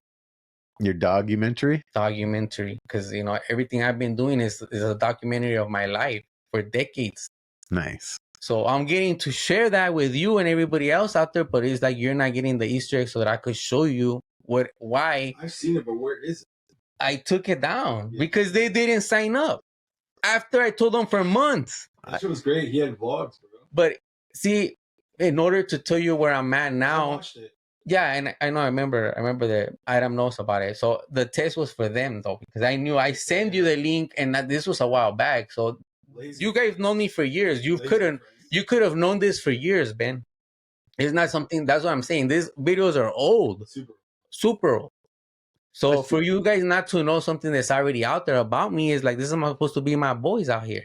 Your documentary. Documentary, because you know everything I've been doing is a documentary of my life for decades. Nice. So I'm getting to share that with you and everybody else out there, but it's like you're not getting the Easter egg so that I could show you why I've seen it, but where is it? I took it down because they didn't sign up. After I told them for months. That shit was great. He had vlogs, bro. But see, in order to tell you where I'm at I now, watched it. yeah, and I know I remember the item knows about it. So the test was for them though, because I knew I sent you the link, and this was a while back. So Lazy you guys know me for years. You Lazy couldn't. friends. You could have known this for years, Ben. It's not something. That's what I'm saying. These videos are old, super old. So for you guys not to know something that's already out there about me is like this is supposed to be my boys out here,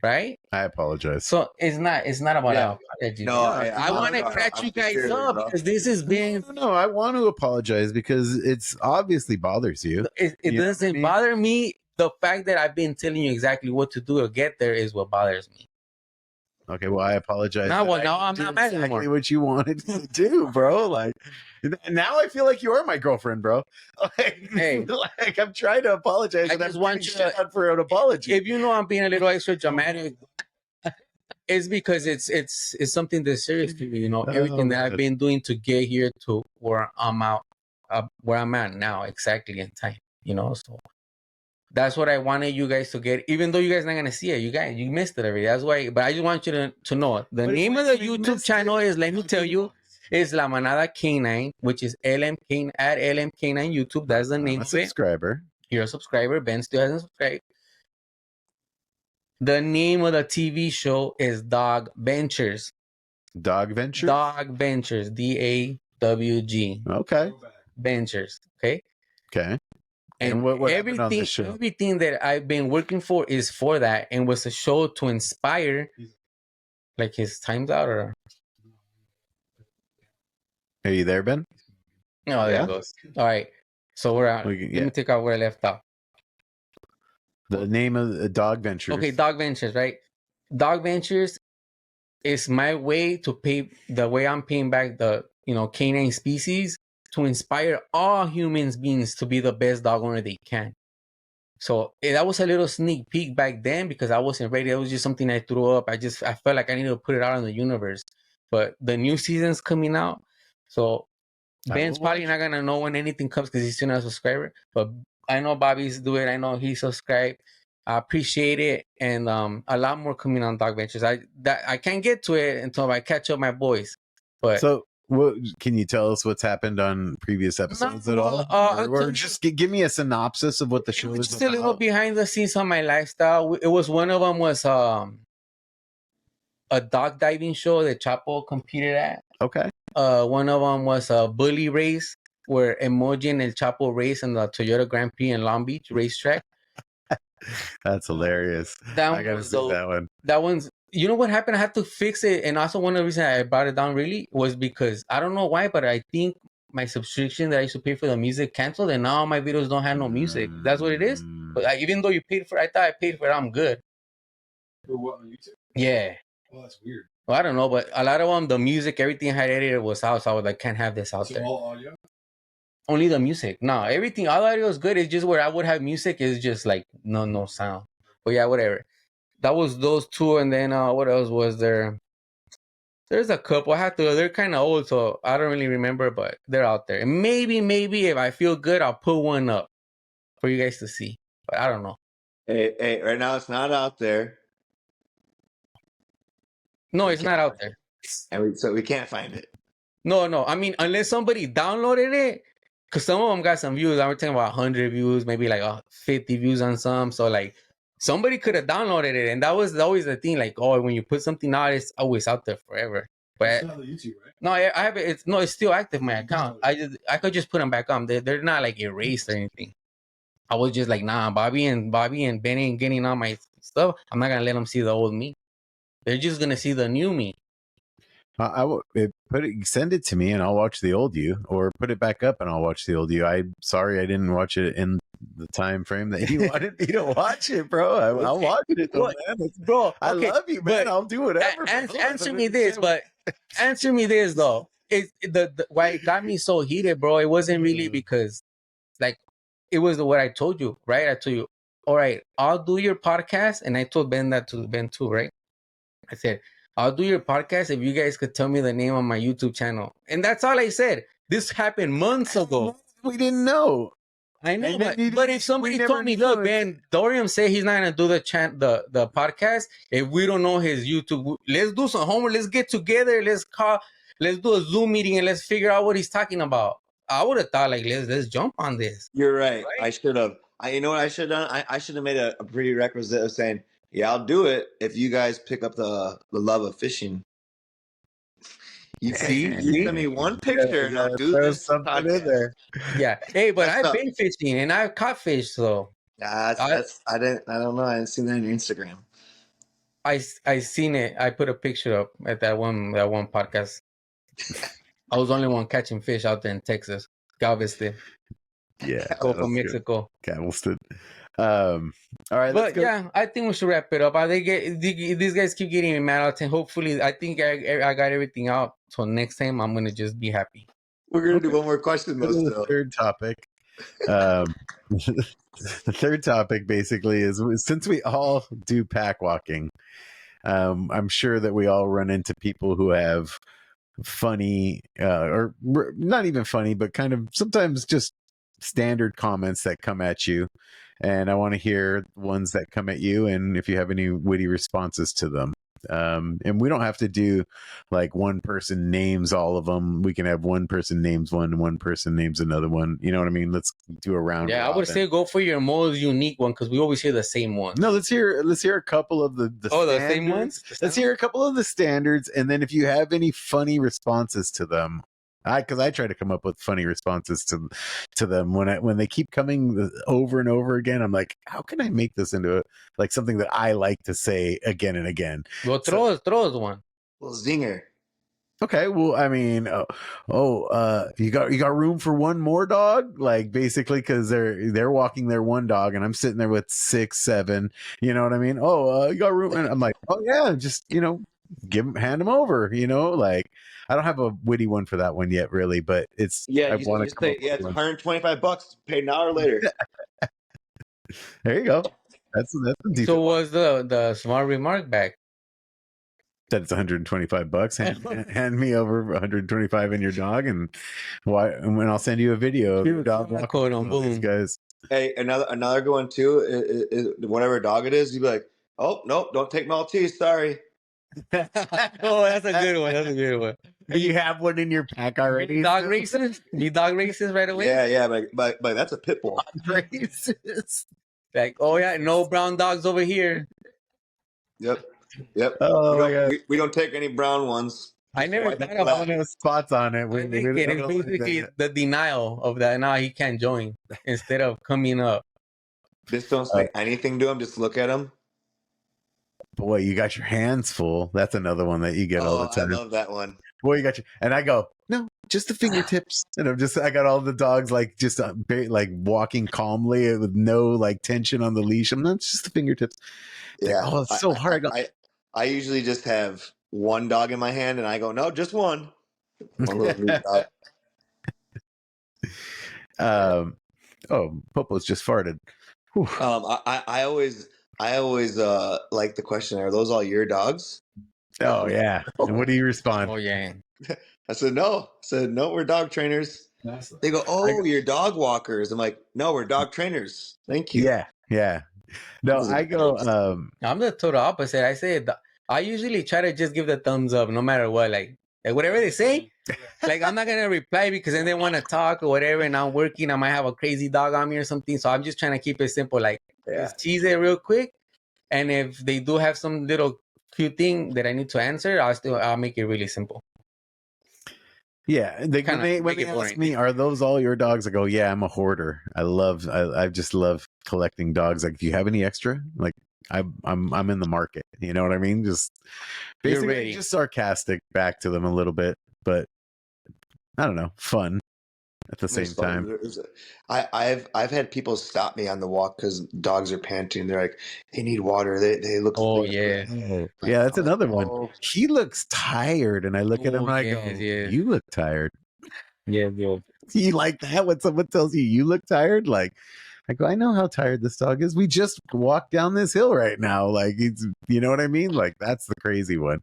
right? I apologize. So it's not about Yeah. apology. No, I want to catch you guys up because this has been. No, I want to apologize because it's obviously bothers you. It You know what I doesn't mean? bother me. The fact that I've been telling you exactly what to do to get there is what bothers me. Okay, well, I apologize. Now, that I now I'm did not mad exactly anymore. what you wanted to do, bro. Like, now I feel like you are my girlfriend, bro. Like, Hey. like I'm trying to apologize, I and I'm just want getting you to- shit on for an apology. If you know I'm being a little extra dramatic, it's because it's something that's serious to me. You know, everything that I've God. been doing to get here to where I'm at now, exactly in time. You know, so That's what I wanted you guys to get, even though you guys not gonna see it. You missed it already. That's why. But I just want you to know the name of the YouTube channel is. Let me tell you, is La Manada Canine, which is LMK at LMK9 YouTube. That's the name I'm a of it. subscriber. You're a subscriber. Ben still hasn't subscribed. The name of the TV show is Dog Ventures. Dog Venture. Dog Ventures. DAWG. Okay. Ventures. Okay. Okay. And what happened on the show? everything that I've been working for is for that, and was a show to inspire. Like his time's out, or Are you there, Ben? no? There it goes. All right, so we're out. Let me take out where I left off. The name of the Dog Ventures. Okay, Dog Ventures, right? Dog Ventures is my way to pay the way I'm paying back the canine species to inspire all humans beings to be the best dog owner they can. So that was a little sneak peek back then because I wasn't ready. It was just something I threw up. I felt like I needed to put it out in the universe. But the new season's coming out, so Ben's probably not gonna know when anything comes because he's still not a subscriber. But I know Bobby's doing it. I know he's subscribed. I appreciate it, and a lot more coming on Dog Ventures. I can't get to it until I catch up my boys. But so. What can you tell us what's happened on previous episodes at all? Or just give me a synopsis of what the show is just about. A little behind the scenes on my lifestyle. It was one of them was a dog diving show that Chapo competed at. Okay. One of them was a bully race where Emoji and El Chapo race in the Toyota Grand Prix in Long Beach racetrack. That's hilarious. I gotta see that one. That one's. You know what happened? I had to fix it, and also one of the reasons I brought it down really was because I don't know why, but I think my subscription that I used to pay for the music canceled, and now my videos don't have no music. That's what it is. But even though you paid for it, I thought I paid for it. I'm good. For what, on YouTube? Yeah. Oh, that's weird. Well, I don't know, but a lot of them, the music, everything I had edited was out, so I was like, can't have this out there. All audio? Only the music. No, everything, all audio is good. It's just where I would have music is just like no sound. But yeah, whatever. That was those two, and then what else was there? There's a couple. They're kind of old, so I don't really remember, but they're out there. And maybe if I feel good, I'll put one up for you guys to see. But I don't know. Hey, right now it's not out there. No, it's not out there. And so we can't find it. No. I mean, unless somebody downloaded it, because some of them got some views. I'm talking about 100 views, maybe like 50 views on some. So like, somebody could have downloaded it, and that was always the thing. Like, oh, when you put something out, it's always out there forever. But it's not on YouTube, right? No, I have it. It's still active. My account. I could just put them back on. They're not like erased or anything. I was just like, nah, Bobby and Benny ain't getting on my stuff. I'm not gonna let them see the old me. They're just gonna see the new me. I will send it to me and I'll watch the old you, or put it back up and I'll watch the old you. I'm sorry I didn't watch it in the time frame that you wanted me to watch it, bro. I'll watch it, though, man. Bro. Okay, I love you, man. I'll do whatever. Answer me this, answer me this though. Why it got me so heated, bro? It wasn't really because, like, it was what I told you, right? I told you, all right, I'll do your podcast, and I told Ben that to Ben too, right? I said, I'll do your podcast if you guys could tell me the name of my YouTube channel. And that's all I said. This happened months ago. We didn't know. I know, but if somebody told me, look, man, Dorian said he's not going to do the podcast if we don't know his YouTube. Let's do some homework. Let's get together. Let's do a Zoom meeting and let's figure out what he's talking about. I would have thought, like, let's jump on this. You're right. I should have. You know what I should have done? I should have made a prerequisite of saying, yeah, I'll do it if you guys pick up the love of fishing. You send me one picture and I'll do this. Something in there. Yeah. Hey, but I've been fishing and I've caught fish, so. I don't know. I didn't see that on your Instagram. I seen it. I put a picture up at that one podcast. I was the only one catching fish out there in Texas, Galveston. Yeah, Gulf of Mexico. Galveston. All right, but yeah, I think we should wrap it up. These guys keep getting me mad out, and hopefully, I think I got everything out. So next time, I'm gonna just be happy. We're gonna do one more question, though. The third topic. The third topic basically is, since we all do pack walking, I'm sure that we all run into people who have funny, or not even funny, but kind of sometimes just standard comments that come at you, and I want to hear ones that come at you, and if you have any witty responses to them. And we don't have to do like one person names all of them. We can have one person names one and one person names another one. You know what I mean? Let's do a round. Yeah, robin. I would say go for your most unique one because we always hear the same one. No, let's hear a couple of the the same ones. Let's hear a couple of the standards, and then if you have any funny responses to them, because I try to come up with funny responses to them when they keep coming over and over again. I'm like, how can I make this into like something that I like to say again and again? Well, throw us one. Little zinger. Okay, well, I mean, you got room for one more dog? Like basically, because they're walking their one dog, and I'm sitting there with 6, 7. You know what I mean? You got room? And I'm like, oh yeah, just hand them over. Like I don't have a witty one for that one yet, really, but it's It's $125. Paid an hour later. There you go. That's a decent. So was the smart remark back? That it's $125. Hand me over 125 in your dog, and when I'll send you a video of your dog code on boom, guys. Hey, another good one too. Is whatever dog it is, you be like, oh nope, don't take Maltese. Sorry. Oh, that's a good one. That's a good one. You have one in your pack already. Dog races? Need dog races right away? Yeah, but that's a pit bull. Races. Like, oh yeah, no brown dogs over here. Yep. Oh, we don't take any brown ones. I never thought I about no spots on it. I think it is basically the denial of that. Now he can't join instead of coming up. Just don't say anything to him. Just look at him. Boy, you got your hands full. That's another one that you get all the time. I love that one. Boy, you got you. And I go, no, just the fingertips. And I got all the dogs like just like walking calmly with no like tension on the leash. I'm not just the fingertips. Yeah. Like, it's so hard. I usually just have one dog in my hand, and I go, no, just one. One little dog. Popo's just farted. Whew. I always like the question, are those all your dogs? Oh yeah. And what do you respond? Oh yeah. I said no. We're dog trainers. They go, you're dog walkers. I'm like, no, we're dog trainers. Thank you. Yeah. No, I go. I'm the total opposite. I say I usually try to just give the thumbs up no matter what. Like whatever they say, like I'm not gonna reply because then they want to talk or whatever. And I'm working. I might have a crazy dog on me or something. So I'm just trying to keep it simple. Like just tease it real quick. And if they do have some little cute thing that I need to answer, I'll make it really simple. Yeah, when they ask me, are those all your dogs? I go, yeah, I'm a hoarder. I just love collecting dogs. Like, do you have any extra? Like, I'm in the market. You know what I mean? Just basically just sarcastic back to them a little bit, but I don't know, fun at the same time. I've had people stop me on the walk because dogs are panting. They're like, they need water. They look. Oh yeah. Yeah, that's another one. He looks tired, and I look at him and I go, "You look tired." Yeah. You like that when someone tells you look tired? Like, I go, I know how tired this dog is. We just walked down this hill right now. Like, you know what I mean? Like, that's the crazy one.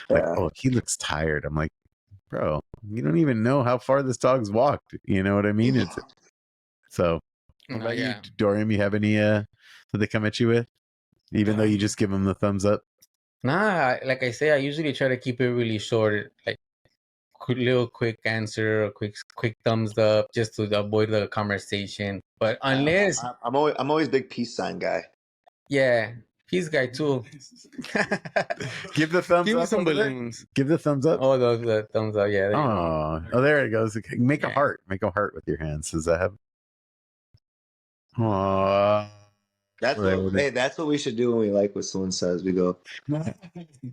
Like, oh, he looks tired. I'm like, bro, you don't even know how far this dog's walked. You know what I mean? It's so. What about you, Dorian? You have any that they come at you with, even though you just give them the thumbs up? Nah, like I say, I usually try to keep it really short, like quick answer, quick thumbs up, just to avoid the conversation. But unless I'm always big peace sign guy. Yeah, peace guy too. Give the thumbs up. Give me some balloons. Give the thumbs up. Oh, the thumbs up. Yeah. There it goes. Make a heart. Make a heart with your hands. Does that have? Aww. That's what we should do when we like what someone says. We go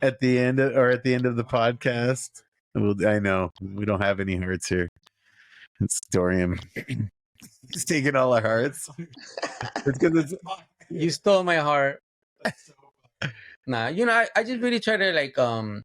at the end of the podcast. I know we don't have any hearts here. It's Dorian. He's taking all our hearts. It's because you stole my heart. Nah, I just really try to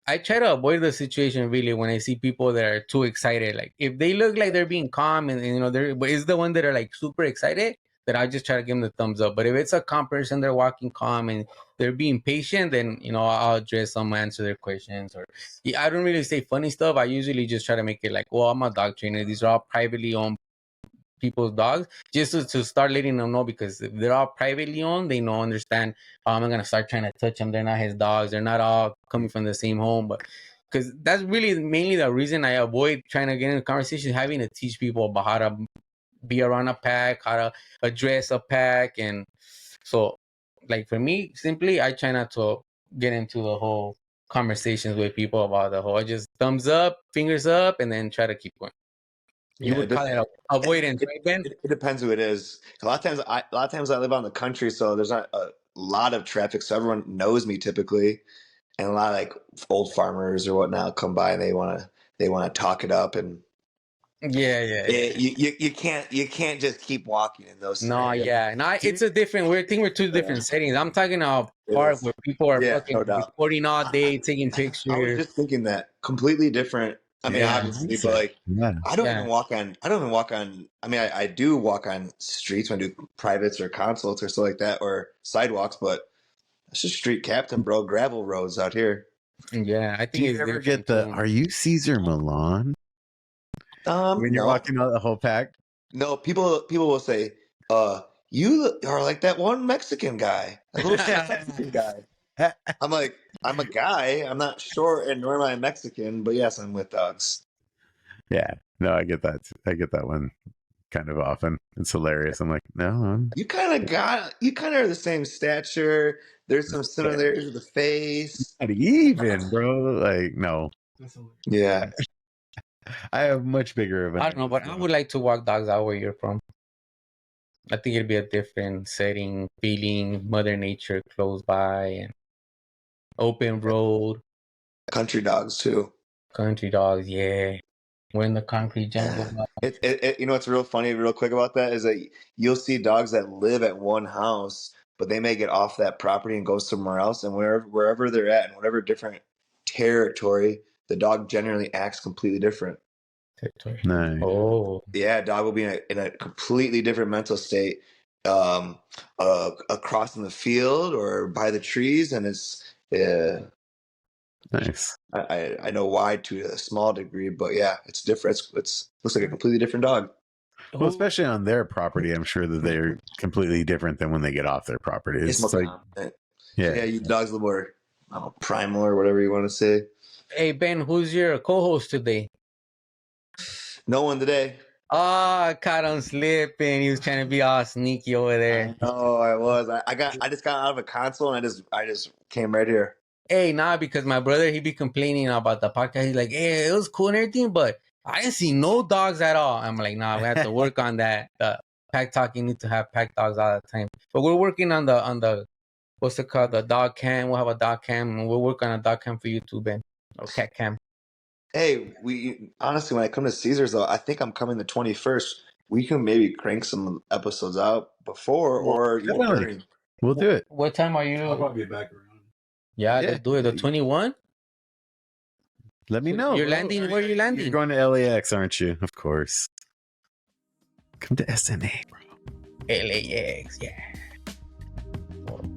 I try to avoid the situation really when I see people that are too excited. Like if they look like they're being calm and but it's the one that are like super excited, that I just try to give them the thumbs up. But if it's a calm person, they're walking calm and they're being patient, then I'll address them, answer their questions. Or I don't really say funny stuff. I usually just try to make it like, well, I'm a dog trainer. These are all privately owned people's dogs, just to start letting them know, because if they're all privately owned, they don't understand. I'm not gonna start trying to touch them. They're not his dogs. They're not all coming from the same home, but because that's really mainly the reason I avoid trying to get into conversation, having to teach people about how to be around a pack, how to address a pack, and so like for me, simply I try not to get into the whole conversations with people about the whole. I just thumbs up, fingers up, and then try to keep going. You would call it avoidance, right, Ben? It depends who it is. A lot of times I live on the country, so there's not a lot of traffic, so everyone knows me typically, and a lot of like old farmers or whatnot come by and they wanna talk it up, and Yeah. you can't just keep walking in those No, scenarios. yeah. No, it's a different. I think we're two different settings. I'm talking about park where people are fucking no doubt. recording all day, taking I was pictures. just thinking that completely different. I mean, Yeah. obviously, but like Yeah. I don't even walk on. I mean, I do walk on streets when I do privates or consults or stuff like that, or sidewalks. But it's just street captain, bro. Gravel roads out here. Yeah, I think Do you it's ever different get the, too. are you Caesar Milan? When you're No, walking out the whole pack? no. People will say, you are like that one Mexican guy, that little short Mexican guy." I'm like, I'm a guy. I'm not short, and nor am I Mexican. But yes, I'm with dogs. Yeah. No, I get that. I get that one kind of often. It's hilarious. I'm like, no, I'm You kind of are the same stature. There's some similarities with the face. not even, bro. Like, no. Yeah. I have much bigger of a I don't know, but I would like to walk dogs out where you're from. I think it'd be a different setting, feeling, Mother Nature close by, and open road, Country dogs too. country dogs. Yeah, we're in the concrete jungle. You know what's real funny, real quick about that is that you'll see dogs that live at one house, but they may get off that property and go somewhere else, and wherever they're at, in whatever different territory, the dog generally acts completely different. Nice. Oh, Yeah, dog will be in a completely different mental state, across in the field or by the trees, and it's Nice. I know why to a small degree, but yeah, it's different. It's looks like a completely different dog. Well, especially on their property, I'm sure that they're completely different than when they get off their property. It's It's more like, confident. yeah. Yeah, you dogs a little more primal or whatever you want to say. Hey Ben, who's your co-host today? No one today. Oh, I caught him slipping. He was trying to be all sneaky over there. No, I was. I just got out of a console and I just came right here. Hey, nah, because my brother, he be complaining about the podcast. He's like, hey, it was cool and everything, but I didn't see no dogs at all. I'm like, nah, we have to work on that. Pack talk, you need to have pack dogs all the time. But we're working on the what's it called? The dog cam. We'll have a dog cam, and we'll work on a dog cam for you too, Ben. Or cat cam. Hey, we honestly, when I come to Caesars, though, I think I'm coming the 21st. We can maybe crank some episodes out before or even definitely. during. We'll do it. What time are you? I'll probably be back around. Yeah, Yeah. let's do it. The 21? Let me know. You're bro. landing where you're landing? You're going to LAX, aren't you? Of course. Come to SNA, bro. LAX, yeah.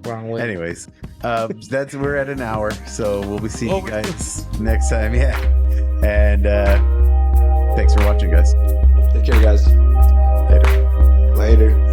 Wrong way. Anyways, we're at an hour, so we'll be seeing you guys next time. Yeah. And thanks for watching, guys. Take care, guys. Later. Later.